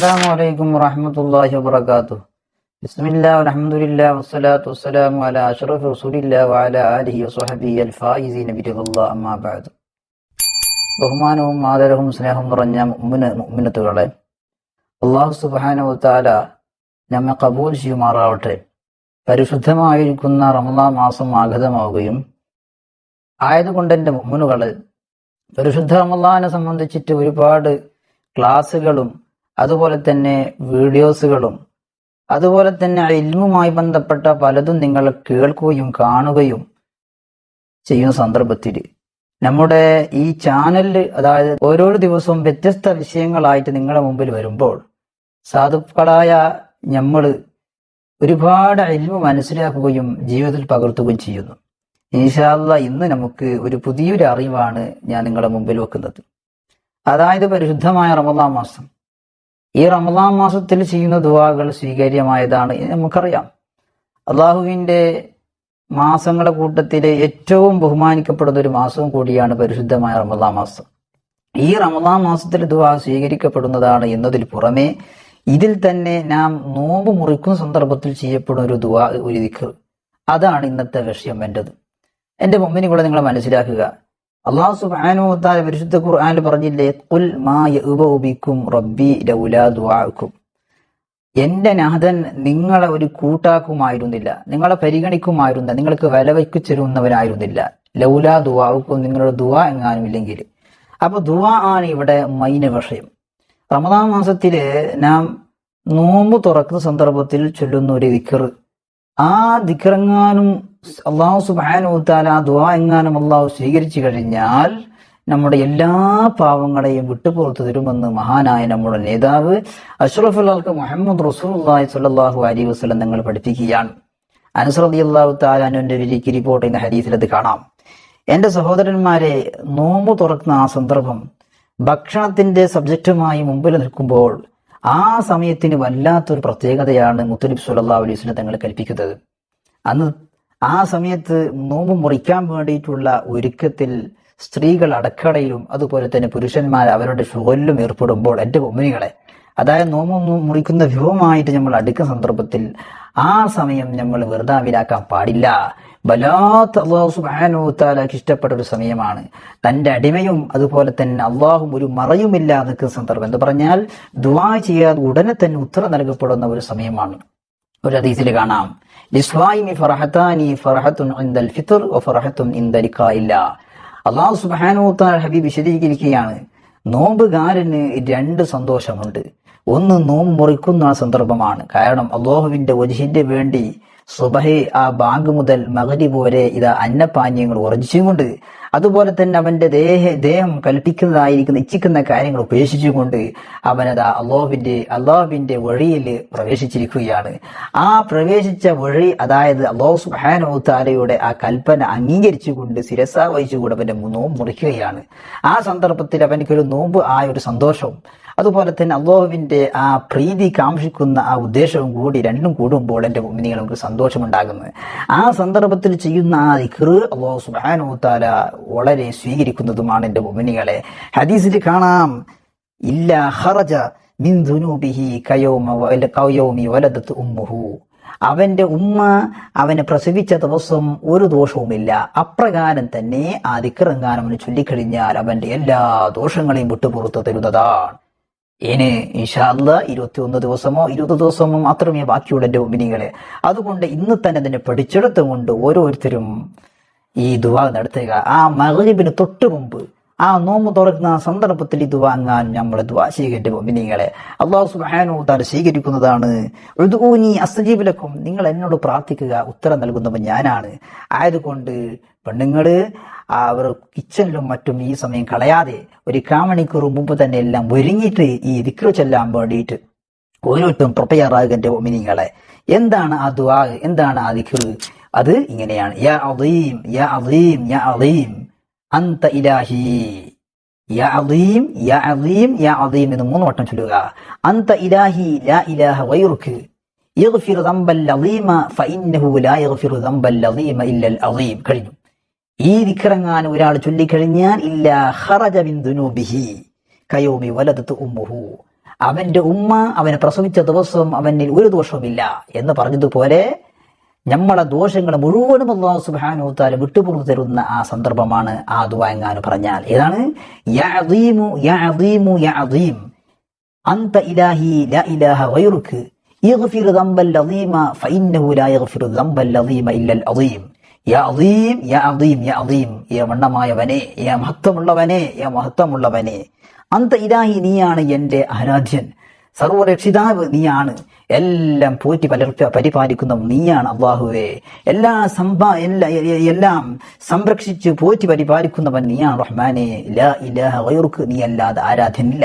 അസ്സലാമു വറഹ്മത്തുള്ളാഹി വബറകാതുഹു. ബിസ്മില്ലാഹി വൽഹംദുലില്ലാഹി വസ്സലാത്തു വസ്സലാമു അലാ അഷ്റഫി റസൂലില്ലാഹി വഅലാ ആലിഹി വസ്വഹ്ബിഹി അൽ-ഫായിസീന ബിറിദല്ലാഹി അമ്മാ ബഅദ്. ബഹുമാനവും ആദരവും സ്നേഹവും നിറഞ്ഞ മുഅ്മിനത്തുകളെ, അല്ലാഹു സുബ്ഹാനഹു വതആല നമ്മെ ഖബൂൽ ചെയ്യുമാറാവട്ടെ. പരിശുദ്ധമായിരിക്കുന്ന റമളാൻ മാസം ആഗതമാവുകയും ആയതുകൊണ്ട് എൻ്റെ മുഅ്മിനുകളെ, പരിശുദ്ധ റമളാനെ സംബന്ധിച്ചിട്ട് ഒരുപാട് ക്ലാസ്സുകളും അതുപോലെ തന്നെ വീഡിയോസുകളും അതുപോലെ തന്നെ ഇൽമുമായി ബന്ധപ്പെട്ട പലതും നിങ്ങൾ കേൾക്കുകയും കാണുകയും ചെയ്യുന്ന സന്ദർഭത്തിൽ നമ്മുടെ ഈ ചാനലിൽ, അതായത് ഓരോ ദിവസവും വ്യത്യസ്ത വിഷയങ്ങളായിട്ട് നിങ്ങളുടെ മുമ്പിൽ വരുമ്പോൾ സാധുക്കളായ നമ്മൾ ഒരുപാട് ഇൽമു മനസ്സിലാക്കുകയും ജീവിതത്തിൽ പകർത്തുകയും ചെയ്യുന്നു. ഇൻഷാ അല്ലാഹ് ഇന്ന് നമുക്ക് ഒരു പുതിയൊരു അറിവാണ് ഞാൻ നിങ്ങളുടെ മുമ്പിൽ വെക്കുന്നത്. അതായത് പരിശുദ്ധമായ റമളാൻ മാസം, ഈ റമളാൻ മാസത്തിൽ ചെയ്യുന്ന ദുആകൾ സ്വീകാര്യമായതാണ് നമുക്കറിയാം. അള്ളാഹുവിന്റെ മാസങ്ങളുടെ കൂട്ടത്തിലെ ഏറ്റവും ബഹുമാനിക്കപ്പെടുന്ന ഒരു മാസവും കൂടിയാണ് പരിശുദ്ധമായ റമളാൻ മാസം. ഈ റമളാൻ മാസത്തിൽ ദുആ സ്വീകരിക്കപ്പെടുന്നതാണ് എന്നതിൽ പുറമെ ഇതിൽ തന്നെ നാം നോമ്പ് മുറിക്കുന്ന സന്ദർഭത്തിൽ ചെയ്യപ്പെടുന്ന ഒരു ദുആ, ഒരു ദിക്ർ, അതാണ് ഇന്നത്തെ വിഷയം എന്റേത്. എന്റെ മുഅ്മിനീങ്ങളെ, നിങ്ങൾ മനസ്സിലാക്കുക, അല്ലാഹു സുബ്ഹാനഹു വ തആല പരിശുദ്ധ ഖുർആനിൽ പറഞ്ഞില്ലേ, ഖുൽ മാ യഅബഉ ബിക്കും റബ്ബി ലൗലാ ദുആഉക്കും. എന്റെ നാഥൻ നിങ്ങളെ ഒരു കൂട്ടാക്കുമായിരുന്നില്ല, നിങ്ങളെ പരിഗണിക്കുമായിരുന്നില്ല, നിങ്ങൾക്ക് വിലവയ്ക്കു തരുന്നവനായിരുന്നില്ല, ലൗലാ ദുആഉക്കും, നിങ്ങളുടെ ദുആ എങ്ങാനും ഇല്ലെങ്കിൽ. അപ്പൊ ദുആ ആണ് ഇവിടെ മൈന വിഷയം. റമദാൻ മാസത്തില് നാം നോമ്പ് തുറക്കുന്ന സന്ദർഭത്തിൽ ചൊല്ലുന്ന ഒരു ദിക്ർ, ആ ദിക്റെങ്ങാനും അള്ളാഹു സുബ്ഹാനഹു വ തആല ആ ദുആ എങ്ങാനും അള്ളാഹു സ്വീകരിച്ചു കഴിഞ്ഞാൽ നമ്മുടെ എല്ലാ പാവങ്ങളെയും വിട്ടുപുറത്തു തരുമെന്ന് മഹാനായ നമ്മുടെ നേതാവ് അഷ്റഫുൽ ഖൽഖ് മുഹമ്മദ് റസൂലുള്ളാഹി സ്വല്ലല്ലാഹു അലൈഹി വസല്ലം തങ്ങൾ പഠിപ്പിക്കുകയാണ്. അനസ് റളിയല്ലാഹു തആല അൻഹുവിന്റെ റിപ്പോർട്ട് ചെയ്യുന്ന ഹദീസിൽ അത് കാണാം. എന്റെ സഹോദരന്മാരെ, നോമ്പ് തുറക്കുന്ന ആ സന്ദർഭം ഭക്ഷണത്തിന്റെ സബ്ജക്റ്റുമായി മുമ്പിൽ നിൽക്കുമ്പോൾ ആ സമയത്തിന് വല്ലാത്തൊരു പ്രത്യേകതയാണ് മുത്തനബി സ്വല്ലല്ലാഹു അലൈഹി വസല്ലം തങ്ങൾ കൽപ്പിക്കുന്നത്. അന്ന് ആ സമയത്ത് നോമ്പ് മുറിക്കാൻ വേണ്ടിയിട്ടുള്ള ഒരുക്കത്തിൽ സ്ത്രീകൾ അടക്കളയിലും അതുപോലെ തന്നെ പുരുഷന്മാർ അവരുടെ ഷുഗലിലും ഏർപ്പെടുമ്പോൾ, എൻ്റെ മുഅ്മിനീങ്ങളെ, അതായത് നോമ്പ് മുറിക്കുന്ന വിഭവമായിട്ട് നമ്മൾ അടുക്കുന്ന സന്ദർഭത്തിൽ ആ സമയം നമ്മൾ വെറുതാവിലാക്കാൻ പാടില്ല. വല്ലാത്ത അല്ലാഹു സുബ്ഹാനഹു വ തആലക്ക് ഇഷ്ടപ്പെട്ട ഒരു സമയമാണ്. തന്റെ അടിമയും അതുപോലെ തന്നെ അള്ളാഹും ഒരു മറയുമില്ലാതെ നിൽക്കുന്ന സന്ദർഭം എന്ന് പറഞ്ഞാൽ ദുആ ചെയ്യാതെ ഉടനെ തന്നെ ഉത്തരം നൽകപ്പെടുന്ന ഒരു സമയമാണ്. ഒരു ഹദീസിൽ കാണാം, ലിസ്വായിമി ഫറഹതാനി ഫറഹത്തുൻ ഇൻദൽ ഫിത്ർ വ ഫറഹത്തുൻ ഇൻദ ലിഖാഇല്ലാഹ്. അല്ലാഹു സുബ്ഹാനഹു വ തആല ഹബീബ് വിശദീകരിക്കുകയാണ്, നോമ്പുകാരന് രണ്ട് സന്തോഷമുണ്ട്. ഒന്ന്, നോമ്പ് മുറിക്കുന്ന സന്ദർഭമാണ്. കാരണം അല്ലാഹുവിന്റെ വജ്ഹിന്റെ വേണ്ടി സുബഹി ആ ബാങ്ക് മുതൽ മഗ്രിബ് വരെ ഇതാ അന്നപാനീയങ്ങൾ വർജിച്ചുകൊണ്ട്, അതുപോലെ തന്നെ അവന്റെ ദേഹം കൽപ്പിക്കുന്നതായിരിക്കുന്ന ഇച്ഛിക്കുന്ന കാര്യങ്ങൾ ഉപേക്ഷിച്ചുകൊണ്ട് അവനതാ അള്ളാഹുവിന്റെ വഴിയിൽ പ്രവേശിച്ചിരിക്കുകയാണ്. ആ പ്രവേശിച്ച വഴി, അതായത് അല്ലാഹു സുബ്ഹാനഹു വ തആലയുടെ ആ കൽപ്പന അംഗീകരിച്ചുകൊണ്ട് ശിരസാ വഹിച്ചുകൊണ്ട് അവന്റെ നോമ്പ് മുറിക്കുകയാണ്. ആ സന്ദർഭത്തിൽ അവനക്കൊരു നോമ്പ് ആ ഒരു സന്തോഷവും അതുപോലെ തന്നെ അല്ലാഹുവിന്റെ ആ പ്രീതി കാംക്ഷിക്കുന്ന ആ ഉദ്ദേശവും കൂടി രണ്ടും കൂടുമ്പോൾ എൻ്റെ മുഅ്മിനീങ്ങൾ നമുക്ക് സന്തോഷമുണ്ടാകുന്നത്. ആ സന്ദർഭത്തിൽ ചെയ്യുന്ന ആ ദിക്ർ അല്ലാഹു സുബ്ഹാനഹു വ തആല വളരെ സ്വീകരിക്കുന്നതുമാണ് എൻ്റെ മുഅ്മിനീങ്ങളെ. ഹദീസിൽ കാണാം, ഇല്ലാ ഖറജ മിൻ ദുനൂബിഹി കയൗമി വലദത് ഉമ്മുഹു. അവന്റെ ഉമ്മ അവനെ പ്രസവിച്ച ദിവസം ഒരു ദോഷവുമില്ല. അപ്രകാരം തന്നെ ആ ദിക്റെങ്ങാനും അവന് ചൊല്ലിക്കഴിഞ്ഞാൽ അവന്റെ എല്ലാ ദോഷങ്ങളെയും വിട്ടുപുറത്തു തരുന്നതാണ്. ഇനി ഇൻഷാ അല്ലാഹ് 21 ദിവസമോ 20 ദിവസമോ മാത്രമേ ബാക്കിയുള്ള എൻ്റെ മുഅ്മിനീങ്ങളെ. അതുകൊണ്ട് ഇന്ന് തന്നെ അതിനെ പഠിച്ചെടുത്തുകൊണ്ട് ഓരോരുത്തരും ഈ ദുആ നടത്തുക. ആ മഗ്രിബിന് തൊട്ട് മുമ്പ് ആ നോമ്പ് തുറക്കുന്ന സന്ദർഭത്തിൽ ഈ ദുആ നമ്മൾ ദുആ ചെയ്യുക മുഅ്മിനീങ്ങളെ. അല്ലാഹു സുബ്ഹാനഹു വ തആല സ്വീകരിക്കുന്നതാണ്. ഉദ്ഊനി അസ്തജീബ് ലക്കും, നിങ്ങൾ എന്നോട് പ്രാർത്ഥിക്കുക, ഉത്തരം നൽകുന്നവൻ ഞാനാണ്. ആയതുകൊണ്ട് പെണ്ണുങ്ങള് അവർ കിച്ചണിലും മറ്റും ഈ സമയം കളയാതെ ഒരു 1 മണിക്കൂർ മുമ്പ് തന്നെ എല്ലാം ഒരുങ്ങിയിട്ട് ഈ ദിക്ർ ചൊല്ലാൻ വേണ്ടിയിട്ട് ഓരോരുത്തരും പ്രിപ്പയറാകുക എൻ്റെ മുഅ്മിനീങ്ങളെ. എന്താണ് ആ ദുആ, എന്താണ് ആ ദിക്ർ? അത് ഇങ്ങനെയാണ്, യാ അദീം യാ അദീം യാ അദീം അൻത ഇലാഹി. യാ അദീം യാ അദീം യാ അദീം എന്ന് 3 വട്ടം ചൊല്ലുക. അൻത ഇലാഹി ലാ ഇലാഹ ഗൈറുക യഗ്ഫിറു ദംബൽ അദീമ ഫഇന്നഹു ലാ യഗ്ഫിറു ദംബൽ അദീമ ഇല്ലൽ അദീം. കഴിഞ്ഞു. ഈ ദിക്റെങ്ങാനും ഒരാൾ ചൊല്ലിക്കഴിഞ്ഞാൽ ഇല്ലാ ഖറജ മിൻ ദുനൂബിഹി കയൗമി വലദത് ഉമ്മുഹു, അവന്റെ ഉമ്മ അവനെ പ്രസവിച്ച ദിവസം അവനിൽ ഒരു ദോഷവുമില്ല എന്ന് പറഞ്ഞതുപോലെ നമ്മളെ ദോഷങ്ങൾ മുഴുവനും അല്ലാഹു സുബ്ഹാനഹു വ തആല വിട്ടുപുറത്തു തരുന്ന ആ സന്ദർഭമാണ് ആ ദുആ എങ്ങാനും പറഞ്ഞാൽ. ഏതാണ്? യാ അദീമു യാ അദീമു യാ അദീം അൻത ഇലാഹി ലാ ഇലാഹ ഗൈറുക ഇഗ്ഫിർ ദംബൽ അദീമ ഫഇന്നഹു ലാ യഗ്ഫിറു ദംബൽ അദീമ ഇല്ലൽ അദീം. യാ അദീം യാ അദീം യാ അദീം, യാ വണ്ണമായവനെ, യാ മഹത്വമുള്ളവനെ, യാ മഹത്വമുള്ളവനെ. അന്ത ഇലാഹി, നീയാണ് എന്റെ ആരാധ്യൻ, സർവരക്ഷിതാവ് നീയാണ്, എല്ലാം പോറ്റി പരിപാലിക്കുന്ന നീയാണ് അല്ലാഹുവേ, എല്ലാം സംരക്ഷിച്ച് പോറ്റി പരിപാലിക്കുന്നവൻ നീയാണ് റഹ്മാനെ. ലാ ഇലാഹ ഗൈറുക, നീ അല്ലാതെ ആരാധ്യനില്ല,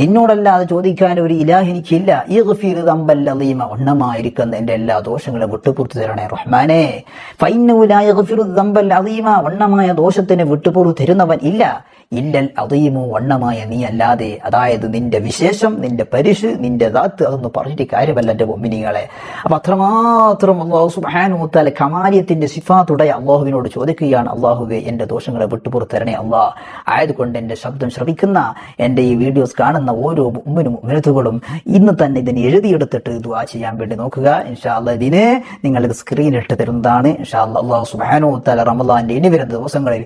നിന്നോടല്ലാതെ ചോദിക്കാൻ ഒരു ഇലാഹ് എനിക്കില്ല. ഇഗ്ഫിർ ദംബൽ അദീമ, വണ്ണമായിരിക്കുന്ന എന്റെ എല്ലാ ദോഷങ്ങളും വിട്ടുപുറത്തു തരണേ റഹ്മാനെ. ഫഇന്നഹു ലാ യഗ്ഫിറു ദംബൽ അദീമ, വണ്ണമായ ദോഷത്തിന് വിട്ടുപുറത്തു തരുന്നവൻ ഇല്ല. ഇല്ലൽ അദീമു, വണ്ണമായ നീ അല്ലാതെ. അതായത് നിന്റെ വിശേഷം, നിന്റെ പരിശ്, നിന്റെ ദാത്ത്, അതൊന്നും പറഞ്ഞിട്ട് കാര്യമല്ല എന്റെ മുഅ്മിനീങ്ങളെ. അപ്പൊ അത്രമാത്രം അല്ലാഹു സുബ്ഹാനഹു വ തആല കമാലിയത്തിന്റെ സിഫാത്തുടയ അല്ലാഹുവിനോട് ചോദിക്കുകയാണ്, അല്ലാഹുവേ എന്റെ ദോഷങ്ങളെ വിട്ടുപുറത്തു തരണേ അല്ലാഹ്. ആയതുകൊണ്ട് എന്റെ ശബ്ദം ശ്രവിക്കുന്ന, എന്റെ ഈ വീഡിയോസ് കാണുന്ന ഓരോ മുഅ്മിനും മുഅ്മിനത്തുകളും ഇന്ന് തന്നെ ഇതിനെ എഴുതിയെടുത്തിട്ട് ദുആ ചെയ്യാൻ വേണ്ടി നോക്കുക. ഇൻഷാ അല്ലാഹ് ഇതിനെ നിങ്ങൾക്ക് സ്ക്രീനിട്ട് തരുന്നതാണ്. ഇൻഷാ അല്ലാഹ് അല്ലാഹു സുബ്ഹാനഹു വ തആല റമളാനിന്റെ ഇനി വരുന്ന ദിവസങ്ങളിൽ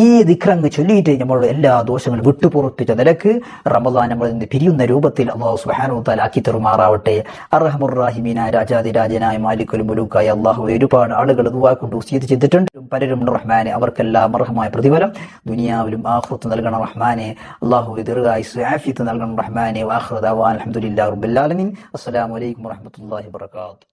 ഈ ദിക്റങ്ങ് ചൊല്ലിയിട്ട് നമ്മളുടെ എല്ലാ ദോഷങ്ങളും വിട്ടുപുറപ്പിച്ച നിലക്ക് റമളാൻ നമ്മൾ നിന്ന് പിരിയുന്ന രൂപത്തിൽ അല്ലാഹു സുബ്ഹാനഹു വ തആല ആക്കി തരുമാറാവട്ടെ. അർഹമുർ റഹീമീനായ രാജാതിരാജനായ മാലിക്കുൽ മുലൂക്കായ അല്ലാഹു ഒരുപാട് ആളുകൾ ദുആ കൊണ്ട് വസിയത്ത് ചെയ്തിട്ടുണ്ട്. പലരും റഹ്മാനെ അവർക്കെല്ലാം അർഹമായ പ്രതിഫലം ദുനിയാവിലും ആഖിറത്തും നൽകണം റഹ്മാനെ. അല്ലാഹു ദീർഘായുസ്സും ആഫിയത്തും നൽകണം റഹ്മാനെ. വആഖിറു ദഅവാന അൽഹംദുലില്ലാഹി റബ്ബിൽ ആലമീൻ. അസ്സലാമു അലൈക്കും വറഹ്മത്തുള്ളാഹി വബറകാതുഹു.